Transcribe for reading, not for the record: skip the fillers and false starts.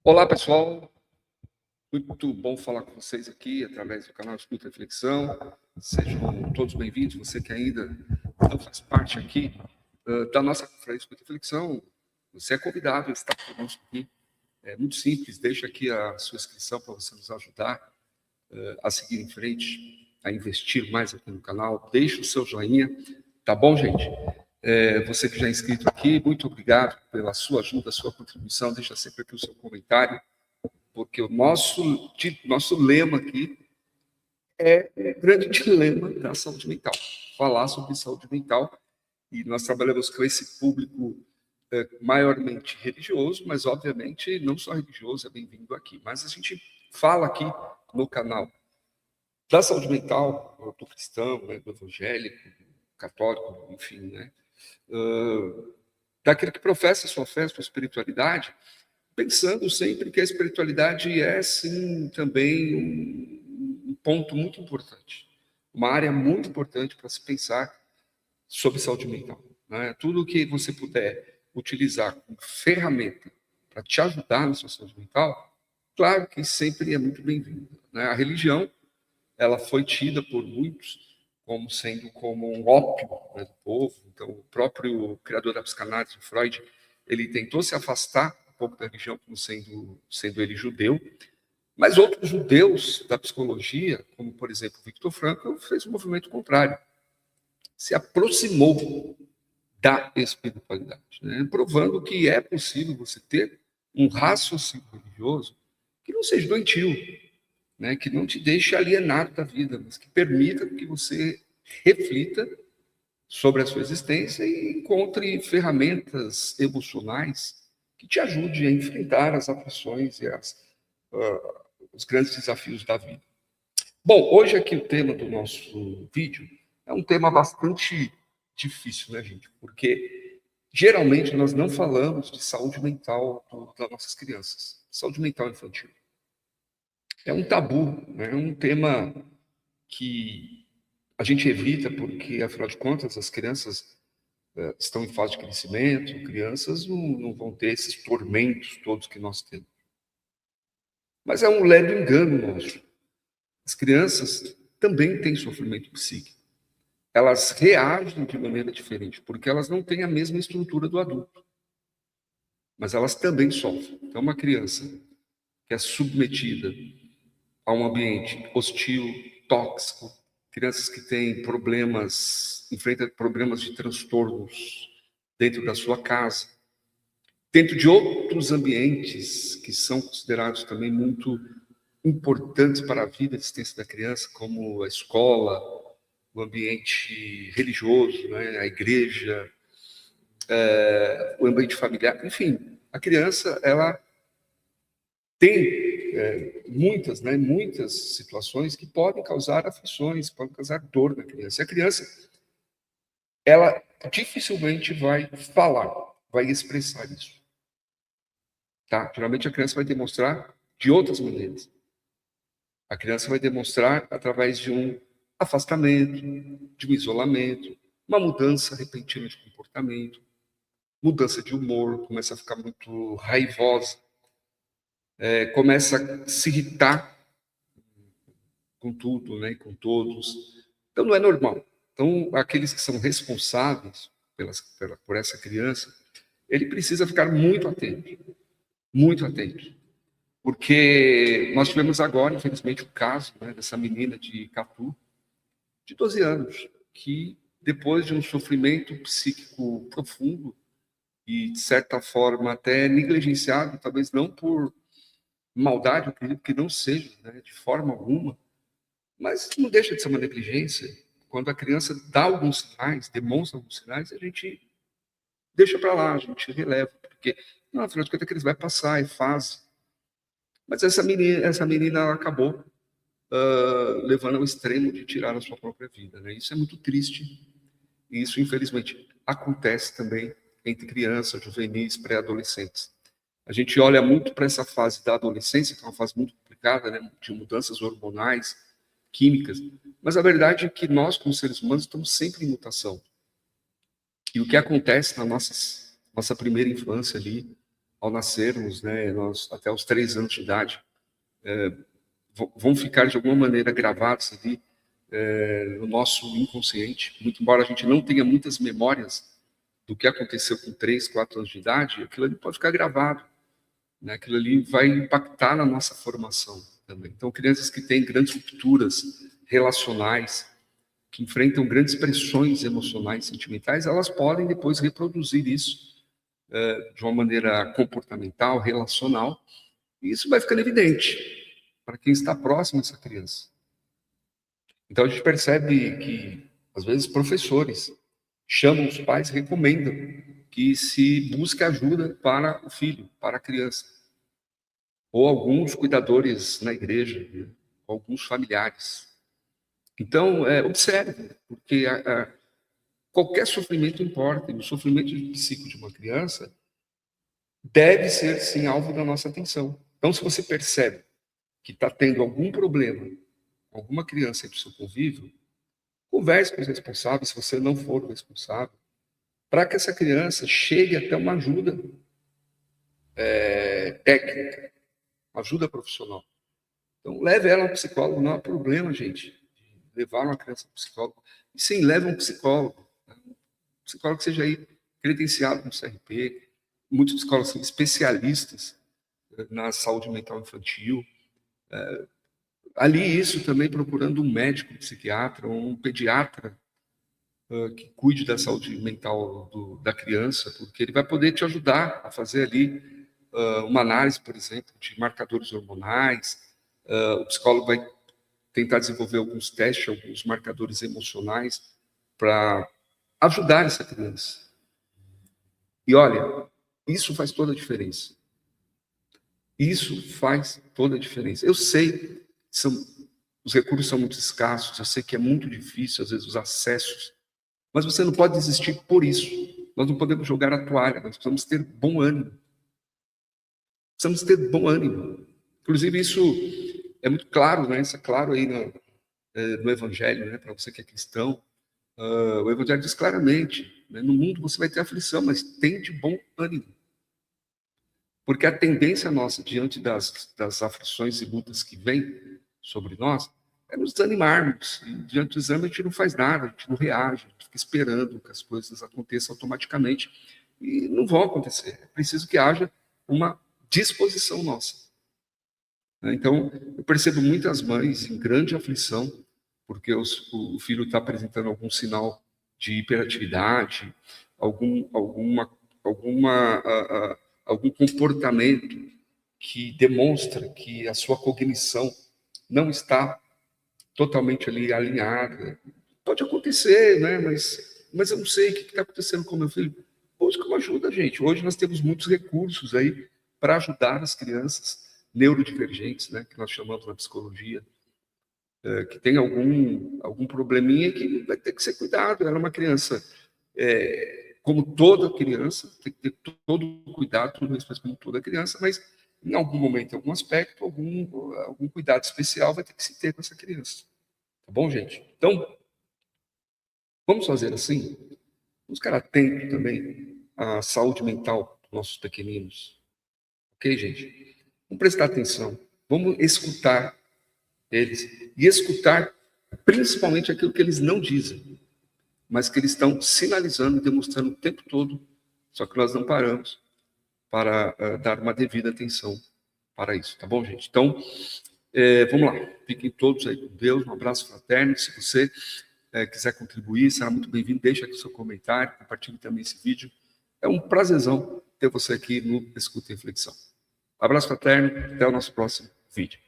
Olá, pessoal. Muito bom falar com vocês aqui através do canal Escuta Reflexão. Sejam todos bem-vindos. Você que ainda não faz parte aqui da nossa conferência Escuta Reflexão, você é convidado a estar conosco aqui. É muito simples, deixa aqui a sua inscrição para você nos ajudar a seguir em frente, a investir mais aqui no canal. Deixa o seu joinha, tá bom, gente? Você que já é inscrito aqui, muito obrigado pela sua ajuda, sua contribuição. Deixa sempre aqui o seu comentário, porque o nosso lema aqui é o grande dilema da saúde mental. Falar sobre saúde mental, e nós trabalhamos com esse público maiormente religioso, mas obviamente não só religioso é bem-vindo aqui. Mas a gente fala aqui no canal da saúde mental, do cristão, né, do evangélico, católico, enfim, né? Daquele que professa sua fé, sua espiritualidade, pensando sempre que a espiritualidade é, sim, também um ponto muito importante, uma área muito importante para se pensar sobre saúde mental, né? Tudo que você puder utilizar como ferramenta para te ajudar na sua saúde mental, claro que sempre é muito bem-vindo, né? A religião, ela foi tida por muitos como sendo como um ópio, né, do povo. Então, o próprio criador da psicanálise, Freud, ele tentou se afastar um pouco da religião, como sendo ele judeu, mas outros judeus da psicologia, como, por exemplo, Viktor Frankl, fez um movimento contrário, se aproximou da espiritualidade, né, provando que é possível você ter um raciocínio religioso que não seja doentio, né, que não te deixe alienado da vida, mas que permita que você reflita sobre a sua existência e encontre ferramentas emocionais que te ajudem a enfrentar as aflições e os grandes desafios da vida. Bom, hoje aqui o tema do nosso vídeo é um tema bastante difícil, né, gente? Porque geralmente nós não falamos de saúde mental das nossas crianças, saúde mental infantil. É um tabu, né? É um tema que a gente evita porque, afinal de contas, as crianças estão em fase de crescimento, crianças não vão ter esses tormentos todos que nós temos. Mas é um leve engano nosso. As crianças também têm sofrimento psíquico. Elas reagem de maneira diferente, porque elas não têm a mesma estrutura do adulto. Mas elas também sofrem. Então, uma criança que é submetida a um ambiente hostil, tóxico, crianças que têm problemas, enfrentam problemas de transtornos dentro da sua casa, dentro de outros ambientes que são considerados também muito importantes para a vida e existência da criança, como a escola, o ambiente religioso, né, a igreja, o ambiente familiar, enfim, a criança, ela tem muitas situações que podem causar aflições, podem causar dor na criança. E a criança, ela dificilmente vai falar, vai expressar isso. Tá? Geralmente a criança vai demonstrar de outras maneiras. A criança vai demonstrar através de um afastamento, de um isolamento, uma mudança repentina de comportamento, mudança de humor, começa a ficar muito raivosa, começa a se irritar com tudo, né, com todos. Então, não é normal. Então, aqueles que são responsáveis por essa criança, ele precisa ficar muito atento. Porque nós tivemos agora, infelizmente, o caso, né, dessa menina de Catu, de 12 anos, que depois de um sofrimento psíquico profundo e, de certa forma, até negligenciado, talvez não por maldade, eu acredito que não seja, né, de forma alguma, mas não deixa de ser uma negligência. Quando a criança dá alguns sinais, demonstra alguns sinais, a gente deixa para lá, a gente releva, porque, não, afinal de contas, a criança vai passar, é fase. Mas essa menina ela acabou levando ao extremo de tirar a sua própria vida, né? Isso é muito triste. E isso, infelizmente, acontece também entre crianças, juvenis, pré-adolescentes. A gente olha muito para essa fase da adolescência, que é uma fase muito complicada, né, de mudanças hormonais, químicas, mas a verdade é que nós, como seres humanos, estamos sempre em mutação. E o que acontece na nossa primeira infância ali, ao nascermos, né, nós, até os 3 anos de idade, vão ficar de alguma maneira gravados ali no nosso inconsciente. Muito embora a gente não tenha muitas memórias do que aconteceu com 3, 4 anos de idade, aquilo ali pode ficar gravado, né? Aquilo ali vai impactar na nossa formação também. Então, crianças que têm grandes rupturas relacionais, que enfrentam grandes pressões emocionais, sentimentais, elas podem depois reproduzir isso de uma maneira comportamental, relacional, e isso vai ficando evidente para quem está próximo dessa criança. Então, a gente percebe que, às vezes, professores chamam os pais, recomendam que se busque ajuda para o filho, para a criança. Ou alguns cuidadores na igreja, né? Alguns familiares. Então, observe, porque qualquer sofrimento importa, e o sofrimento psíquico de uma criança deve ser, sim, alvo da nossa atenção. Então, se você percebe que está tendo algum problema, alguma criança do seu convívio, converse com os responsáveis, se você não for o responsável, para que essa criança chegue até uma ajuda técnica, uma ajuda profissional. Então, leve ela ao psicólogo, não há problema, gente, levar uma criança ao psicólogo. E sim, leve um psicólogo, né? Um psicólogo que seja aí credenciado no CRP, muitos psicólogos são especialistas na saúde mental infantil. Ali isso também procurando um médico, um psiquiatra, um pediatra que cuide da saúde mental da criança, porque ele vai poder te ajudar a fazer ali uma análise, por exemplo, de marcadores hormonais. O psicólogo vai tentar desenvolver alguns testes, alguns marcadores emocionais para ajudar essa criança. E olha, isso faz toda a diferença. Isso faz toda a diferença. Eu sei que os recursos são muito escassos, eu sei que é muito difícil, às vezes, os acessos, mas você não pode desistir por isso. Nós não podemos jogar a toalha, nós precisamos ter bom ânimo. Precisamos ter bom ânimo. Inclusive, isso é muito claro, né? Isso é claro aí no Evangelho, né? Para você que é cristão. O Evangelho diz claramente, né? No mundo você vai ter aflição, mas tem de bom ânimo. Porque a tendência nossa, diante das aflições e lutas que vêm sobre nós, é nos desanimarmos. E diante do exame a gente não faz nada, a gente não reage, a gente fica esperando que as coisas aconteçam automaticamente. E não vão acontecer. É preciso que haja uma disposição nossa. Então, eu percebo muitas mães em grande aflição, porque o filho está apresentando algum sinal de hiperatividade, algum comportamento que demonstra que a sua cognição não está totalmente ali alinhada. Pode acontecer, né? Mas eu não sei o que está acontecendo com o meu filho. Busca uma ajuda, gente. Hoje nós temos muitos recursos aí para ajudar as crianças neurodivergentes, né? Que nós chamamos na psicologia, que tem algum probleminha que vai ter que ser cuidado. Ela é uma criança, como toda criança, tem que ter todo o cuidado, todo o respeito como toda criança, mas em algum momento, em algum aspecto, algum cuidado especial vai ter que se ter com essa criança. Tá bom, gente? Então, vamos fazer assim? Vamos ficar atentos também à saúde mental dos nossos pequeninos. Ok, gente? Vamos prestar atenção. Vamos escutar eles. E escutar principalmente aquilo que eles não dizem, mas que eles estão sinalizando e demonstrando o tempo todo, só que nós não paramos para dar uma devida atenção para isso. Tá bom, gente? Então, vamos lá. Fiquem todos aí com Deus. Um abraço fraterno. Se você quiser contribuir, será muito bem-vindo. Deixa aqui o seu comentário, compartilhe também esse vídeo. É um prazerzão ter você aqui no Escuta e Reflexão. Um abraço fraterno, até o nosso próximo vídeo.